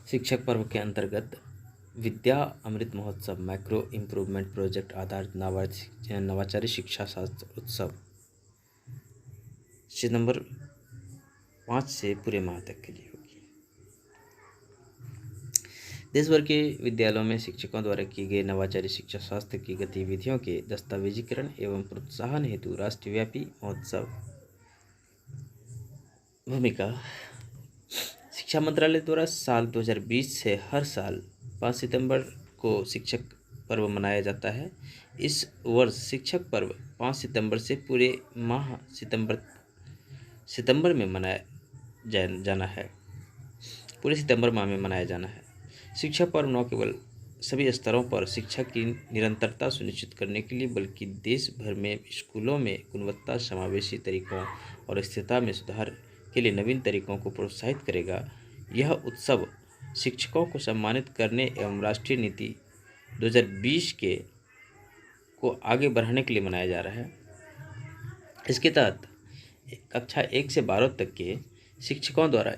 शिक्षक पर्व के अंतर्गत विद्या Amrit Mahotsav, micro improvement project आधारित नवाचारी शिक्षा शास्त्र उत्सव सितंबर 5 से पूरे माह तक के लिए होगी। देश भर के विद्यालयों में शिक्षकों द्वारा की गई नवाचारी शिक्षा शास्त्र की गतिविधियों के दस्तावेजीकरण एवं प्रोत्साहन हेतु राष्ट्रव्यापी महोत्सव भूमिका। शिक्षा मंत्रालय द्वारा साल 2020 से हर साल 5 सितंबर को शिक्षक पर्व मनाया जाता है। इस वर्ष शिक्षक पर्व 5 सितंबर से पूरे माह सितंबर में मनाया जाना है। पूरे सितंबर माह में मनाया जाना है। शिक्षक पर्व न केवल सभी स्तरों पर शिक्षा की निरंतरता सुनिश्चित करने के लिए, बल्कि देश भर में स्कूलों में गुणवत्ता, समावेशी तरीकों और स्थिरता में सुधार के लिए नवीन तरीकों को प्रोत्साहित करेगा। यह उत्सव शिक्षकों को सम्मानित करने एवं राष्ट्रीय नीति 2020 को आगे बढ़ाने के लिए मनाया जा रहा है। इसके तहत कक्षा 1 से 12 तक के शिक्षकों द्वारा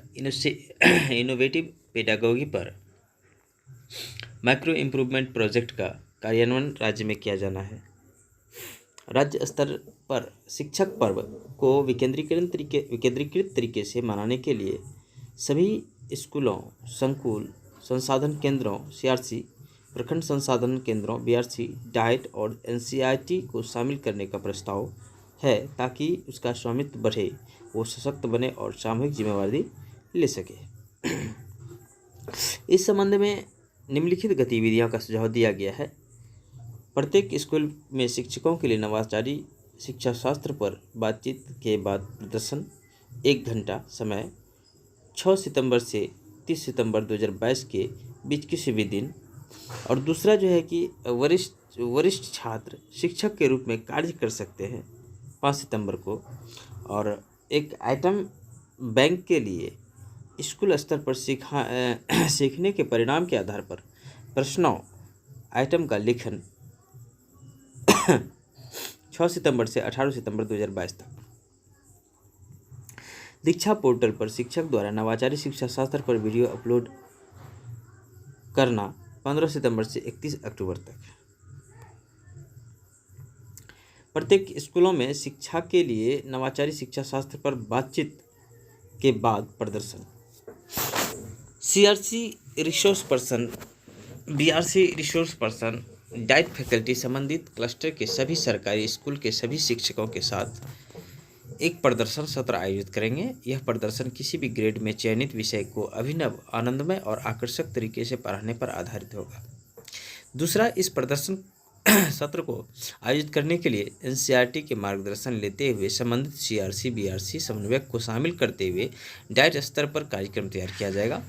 इनोवेटिव पेडागोगी पर माइक्रो इम्प्रूवमेंट प्रोजेक्ट का कार्यान्वयन राज्य में किया जाना है। राज्य स्तर पर शिक्षक पर्व को विकेंद्रीकृत तरीके से मनाने के लिए सभी स्कूलों, संकुल, संसाधन केंद्रों, सीआरसी, प्रखंड संसाधन केंद्रों, बीआरसी, डाइट और एनसीईआरटी को शामिल करने का प्रस्ताव है, ताकि उसका स्वामित्व बढ़े, वो सशक्त बने और सामूहिक जिम्मेवारी ले सके। इस संबंध में निम्नलिखित गतिविधियों का सुझाव दिया गया है। प्रत्येक स्कूल में शिक्षकों के लिए नवाचारी शिक्षा शास्त्र पर बातचीत के बाद प्रदर्शन 1 घंटा समय 6 सितंबर से 30 सितंबर 2022 के बीच किसी भी दिन। और दूसरा जो है कि वरिष्ठ छात्र शिक्षक के रूप में कार्य कर सकते हैं 5 सितंबर को। और एक आइटम बैंक के लिए स्कूल स्तर पर सीखने के परिणाम के आधार पर प्रश्नों आइटम का लेखन 6 सितंबर से 18 सितंबर 2022 तक। दीक्षा पोर्टल पर शिक्षक द्वारा नवाचारी शिक्षा शास्त्र पर वीडियो अपलोड करना 15 सितंबर से 31 अक्टूबर तक। प्रत्येक स्कूलों में शिक्षा के लिए नवाचारी शिक्षा शास्त्र पर बातचीत के बाद प्रदर्शन। CRC resource person, BRC resource person, diet faculty संबंधित क्लस्टर के सभी सरकारी स्कूल के सभी शिक्षकों के साथ एक प्रदर्शन सत्र आयोजित करेंगे। यह प्रदर्शन किसी भी ग्रेड में चयनित विषय को अभिनव, आनंदमय और आकर्षक तरीके से पढ़ाने पर आधारित होगा। दूसरा, इस प्रदर्शन सत्र को आयोजित करने के लिए एनसीईआरटी के मार्गदर्शन लेते हुए संबंधित सीआरसी, बीआरसी समन्वयक को शामिल करते हुए डाइट स्तर पर कार्यक्रम तैयार किया जाएगा।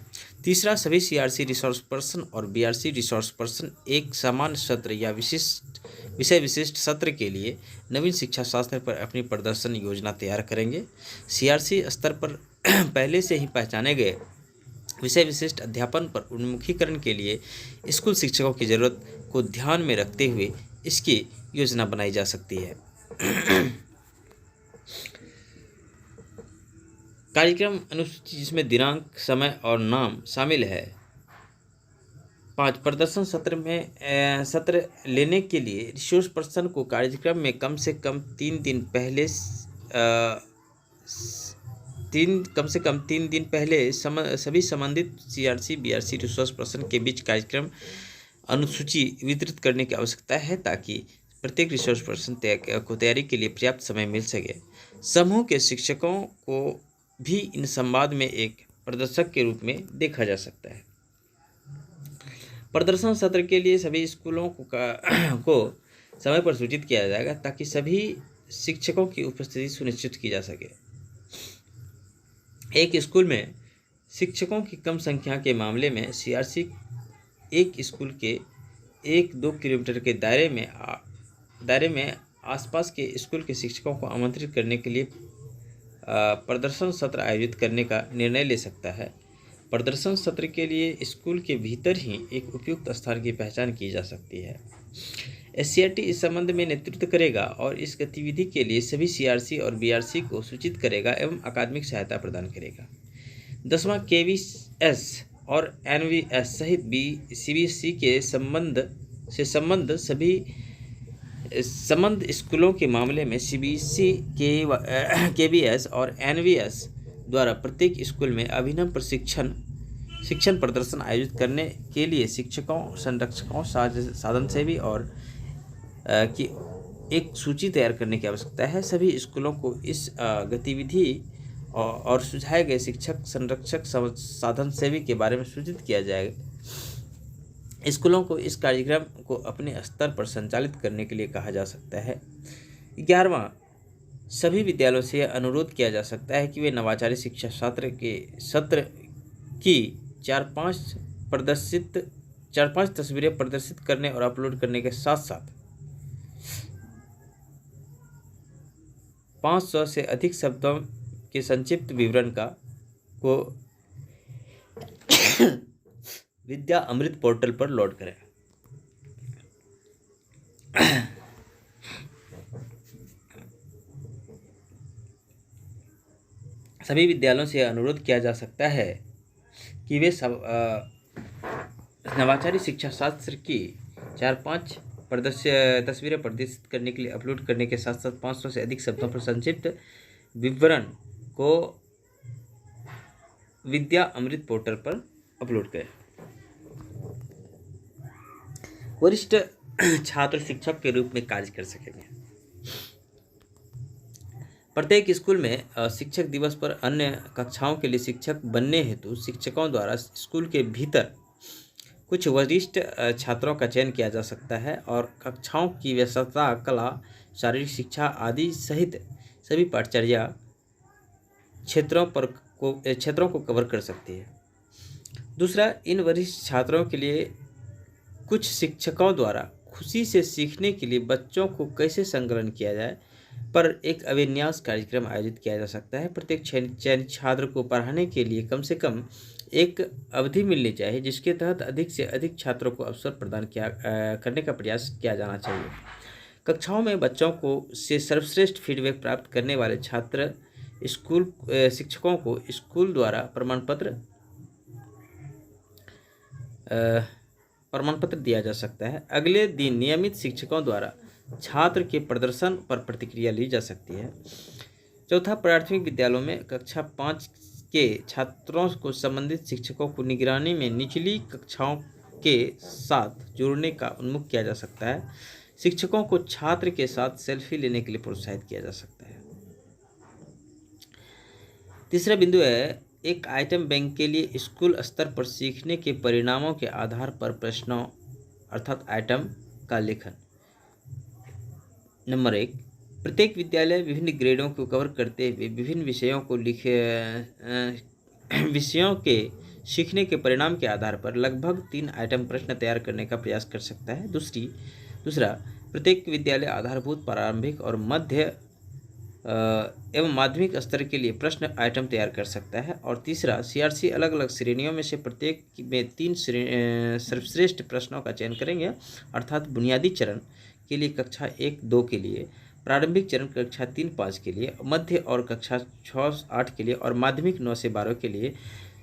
तीसरा, सभी सीआरसी रिसोर्स पर्सन और बीआरसी रिसोर्स पर्सन एक समान सत्र या विषय विशिष्ट सत्र के लिए नवीन शिक्षा शास्त्र पर अपनी प्रदर्शन योजना तैयार करेंगे। सीआरसी स्तर पर पहले से ही पहचाने गए विषय विशिष्ट अध्यापन पर उन्मुखीकरण के लिए स्कूल शिक्षकों की ज़रूरत को ध्यान में रखते हुए इसकी योजना बनाई जा सकती है। कार्यक्रम अनुसूची जिसमें दिनांक, समय और नाम शामिल है। 5, प्रदर्शन सत्र लेने के लिए रिसोर्स पर्सन को कार्यक्रम में कम से कम 3 दिन पहले सभी संबंधित सीआरसी, बीआरसी रिसोर्स पर्सन के बीच कार्यक्रम अनुसूची वितरित करने की आवश्यकता है, ताकि प्रत्येक रिसोर्स पर्सन को तैयारी के लिए पर्याप्त समय मिल सके। समूह के शिक्षकों को भी इन संवाद में एक प्रदर्शक के रूप में देखा जा सकता है। प्रदर्शन सत्र के लिए सभी स्कूलों को समय पर सूचित किया जाएगा, ताकि सभी शिक्षकों की उपस्थिति सुनिश्चित की जा सके। एक स्कूल में शिक्षकों की कम संख्या के मामले में सीआरसी एक स्कूल के 1-2 किलोमीटर के दायरे में आसपास के स्कूल के शिक्षकों को आमंत्रित करने के लिए प्रदर्शन सत्र आयोजित करने का निर्णय ले सकता है। प्रदर्शन सत्र के लिए स्कूल के भीतर ही एक उपयुक्त स्थान की पहचान की जा सकती है। एससीईआरटी इस संबंध में नेतृत्व करेगा और इस गतिविधि के लिए सभी सीआरसी और बीआरसी को सूचित करेगा एवं अकादमिक सहायता प्रदान करेगा। 10वां, केवीएस और एनवीएस सहित सीबीएसई के संबंध सभी संबंध स्कूलों के मामले में सीबीएसई केवीएस और एनवीएस द्वारा प्रत्येक स्कूल में अभिनव शिक्षण प्रदर्शन आयोजित करने के लिए शिक्षकों, संरक्षकों, साधन सेवी और की एक सूची तैयार करने की आवश्यकता है। सभी स्कूलों को इस गतिविधि और सुझाए गए शिक्षक, संरक्षक, साधन सेवी के बारे में सूचित किया जाएगा। स्कूलों को इस कार्यक्रम को अपने स्तर पर संचालित करने के लिए कहा जा सकता है। 11वां, सभी विद्यालयों से यह अनुरोध किया जा सकता है कि वे नवाचारी शिक्षा सत्र की 4-5 तस्वीरें प्रदर्शित करने और अपलोड करने के साथ साथ 500 से अधिक शब्दों के संक्षिप्त विवरण को विद्या अमृत पोर्टल पर लोड करें। सभी विद्यालयों से अनुरोध किया जा सकता है कि वे सब नवाचारी शिक्षा शास्त्र की 4-5 तस्वीरें प्रदर्शित करने के लिए अपलोड करने के साथ साथ 500 से अधिक शब्दों पर संक्षिप्त विवरण को विद्या अमृत पोर्टल पर अपलोड करें। वरिष्ठ छात्र शिक्षक के रूप में कार्य कर सकेंगे। प्रत्येक स्कूल में शिक्षक दिवस पर अन्य कक्षाओं के लिए शिक्षक बनने हेतु शिक्षकों द्वारा स्कूल के भीतर कुछ वरिष्ठ छात्रों का चयन किया जा सकता है और कक्षाओं की व्यस्तता, कला, शारीरिक शिक्षा आदि सहित सभी पाठचर्या क्षेत्रों को कवर कर सकती है। दूसरा, इन वरिष्ठ छात्रों के लिए कुछ शिक्षकों द्वारा खुशी से सीखने के लिए बच्चों को कैसे संकलन किया जाए पर एक अभिन्यास कार्यक्रम आयोजित किया जा सकता है। प्रत्येक चयनित छात्र को पढ़ाने के लिए कम से कम एक अवधि मिलनी चाहिए जिसके तहत अधिक से अधिक छात्रों को अवसर प्रदान करने का प्रयास किया जाना चाहिए। कक्षाओं में बच्चों से सर्वश्रेष्ठ फीडबैक प्राप्त करने वाले छात्र शिक्षकों को स्कूल द्वारा प्रमाण पत्र दिया जा सकता है। अगले दिन नियमित शिक्षकों द्वारा छात्र के प्रदर्शन पर प्रतिक्रिया ली जा सकती है। चौथा, प्राथमिक विद्यालयों में कक्षा 5 के छात्रों को संबंधित शिक्षकों को निगरानी में निचली कक्षाओं के साथ जोड़ने का उन्मुख किया जा सकता है। शिक्षकों को छात्र के साथ सेल्फी लेने के लिए प्रोत्साहित किया जा सकता है। तीसरा बिंदु है एक आइटम बैंक के लिए स्कूल स्तर पर सीखने के परिणामों के आधार पर प्रश्नों अर्थात आइटम का लेखन। नंबर 1, प्रत्येक विद्यालय विभिन्न ग्रेडों को कवर करते हुए विभिन्न विषयों के सीखने के परिणाम के आधार पर लगभग 3 आइटम प्रश्न तैयार करने का प्रयास कर सकता है। दूसरा, प्रत्येक विद्यालय आधारभूत, प्रारंभिक और मध्य एवं माध्यमिक स्तर के लिए प्रश्न आइटम तैयार कर सकता है। और तीसरा, सीआरसी अलग अलग श्रेणियों में से प्रत्येक में 3 सर्वश्रेष्ठ प्रश्नों का चयन करेंगे अर्थात बुनियादी चरण के लिए कक्षा 1-2 के लिए, प्रारंभिक चरण कक्षा 3-5 के लिए, मध्य और कक्षा 6-8 के लिए और माध्यमिक 9 से 12 के लिए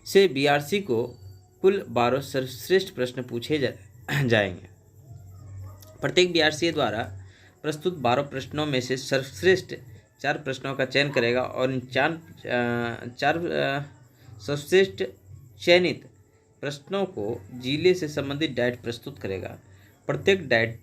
से बीआरसी को कुल 12 सर्वश्रेष्ठ प्रश्न पूछे जाएंगे। प्रत्येक बीआरसी द्वारा प्रस्तुत 12 प्रश्नों में से सर्वश्रेष्ठ 4 प्रश्नों का चयन करेगा और इन 4 सर्वश्रेष्ठ चयनित प्रश्नों को जिले से संबंधित डाइट प्रस्तुत करेगा। प्रत्येक डाइट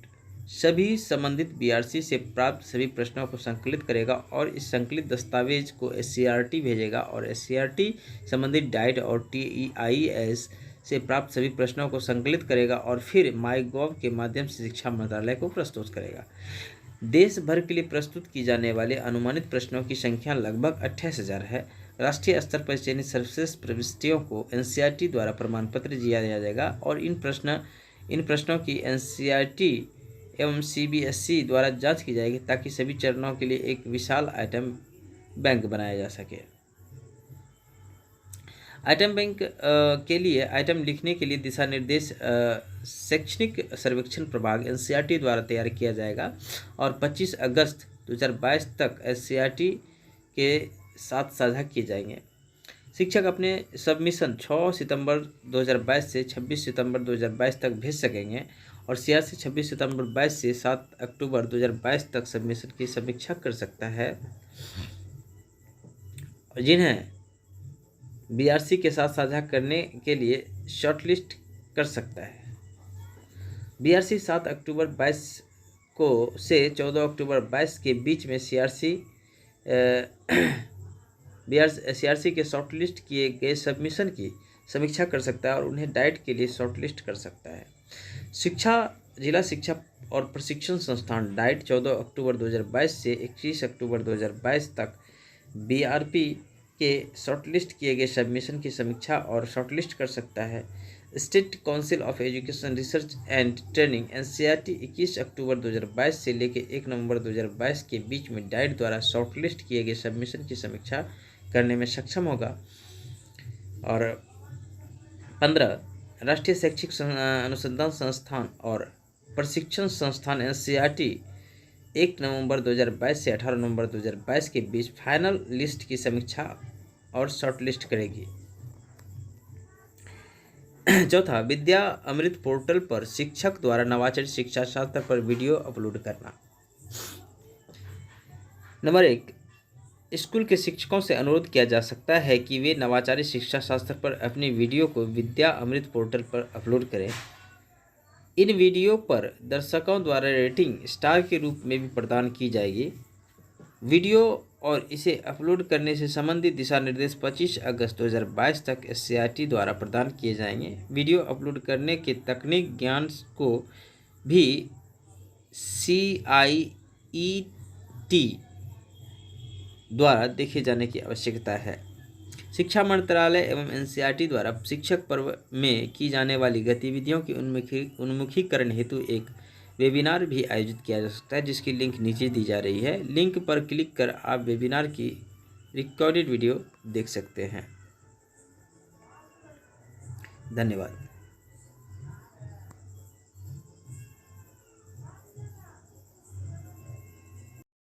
सभी संबंधित बीआरसी से प्राप्त सभी प्रश्नों को संकलित करेगा और इस संकलित दस्तावेज को एससीईआरटी भेजेगा और एससीईआरटी संबंधित डाइट और टीईआईएस से प्राप्त सभी प्रश्नों को संकलित करेगा और फिर माईगॉव के माध्यम से शिक्षा मंत्रालय को प्रस्तुत करेगा। देश भर के लिए प्रस्तुत की जाने वाले अनुमानित प्रश्नों की संख्या लगभग 28,000 है। राष्ट्रीय स्तर पर चयनित सर्वश्रेष्ठ प्रविष्टियों को एनसीईआरटी द्वारा प्रमाण पत्र दिया जाएगा और इन प्रश्नों की एनसीईआरटी एवं सीबीएसई द्वारा जांच की जाएगी ताकि सभी चरणों के लिए एक विशाल आइटम बैंक बनाया जा सके। आइटम बैंक के लिए आइटम लिखने के लिए दिशा निर्देश शैक्षणिक सर्वेक्षण प्रभाग एनसीईआरटी द्वारा तैयार किया जाएगा और 25 अगस्त 2022 तक एनसीईआरटी के साथ साझा किए जाएंगे। शिक्षक अपने सबमिशन 6 सितंबर 2022 से 26 सितंबर 2022 तक भेज सकेंगे और सीआरसी 26 सितंबर 22 से 7 अक्टूबर 2022 तक सबमिशन की समीक्षा कर सकता है। जिन्हें बीआरसी के साथ साझा करने के लिए शॉर्टलिस्ट कर सकता है। बीआरसी 7 अक्टूबर 22 को से 14 अक्टूबर 22 के बीच में सीआरसी के शॉर्टलिस्ट किए गए सबमिशन की समीक्षा कर सकता है और उन्हें डाइट के लिए शॉर्टलिस्ट कर सकता है। जिला शिक्षा और प्रशिक्षण संस्थान डाइट 14 अक्टूबर 2022 से 21 अक्टूबर 2022 तक बीआरपी के शॉर्टलिस्ट किए गए सबमिशन की समीक्षा और शॉर्टलिस्ट कर सकता है। State council of education research and training NCERT 21 अक्टूबर 2022 से लेकर 1 नवंबर 2022 के बीच में डाइट द्वारा शॉर्टलिस्ट किए गए सबमिशन की समीक्षा करने में सक्षम होगा। और 15 राष्ट्रीय शैक्षिक अनुसंधान संस्थान और प्रशिक्षण संस्थान एनसीईआरटी 1 नवंबर 2022 से 18 नवंबर 2022 के बीच फाइनल लिस्ट की समीक्षा और शॉर्टलिस्ट करेगी। चौथा, विद्या अमृत पोर्टल पर शिक्षक द्वारा नवाचारी शिक्षा शास्त्र पर वीडियो अपलोड करना। नंबर 1, स्कूल के शिक्षकों से अनुरोध किया जा सकता है कि वे नवाचारी शिक्षा शास्त्र पर अपनी वीडियो को विद्या अमृत पोर्टल पर अपलोड करें। इन वीडियो पर दर्शकों द्वारा रेटिंग स्टार के रूप में भी प्रदान की जाएगी। वीडियो और इसे अपलोड करने से संबंधित दिशा निर्देश 25 अगस्त 2022 तक एससीईआरटी द्वारा प्रदान किए जाएंगे। वीडियो अपलोड करने के तकनीक ज्ञान को भी CIET द्वारा देखे जाने की आवश्यकता है। शिक्षा मंत्रालय एवं एनसीईआरटी द्वारा शिक्षक पर्व में की जाने वाली गतिविधियों की उन्मुखीकरण हेतु एक वेबिनार भी आयोजित किया जा सकता है, जिसकी लिंक नीचे दी जा रही है। लिंक पर क्लिक कर आप वेबिनार की रिकॉर्डेड वीडियो देख सकते हैं। धन्यवाद।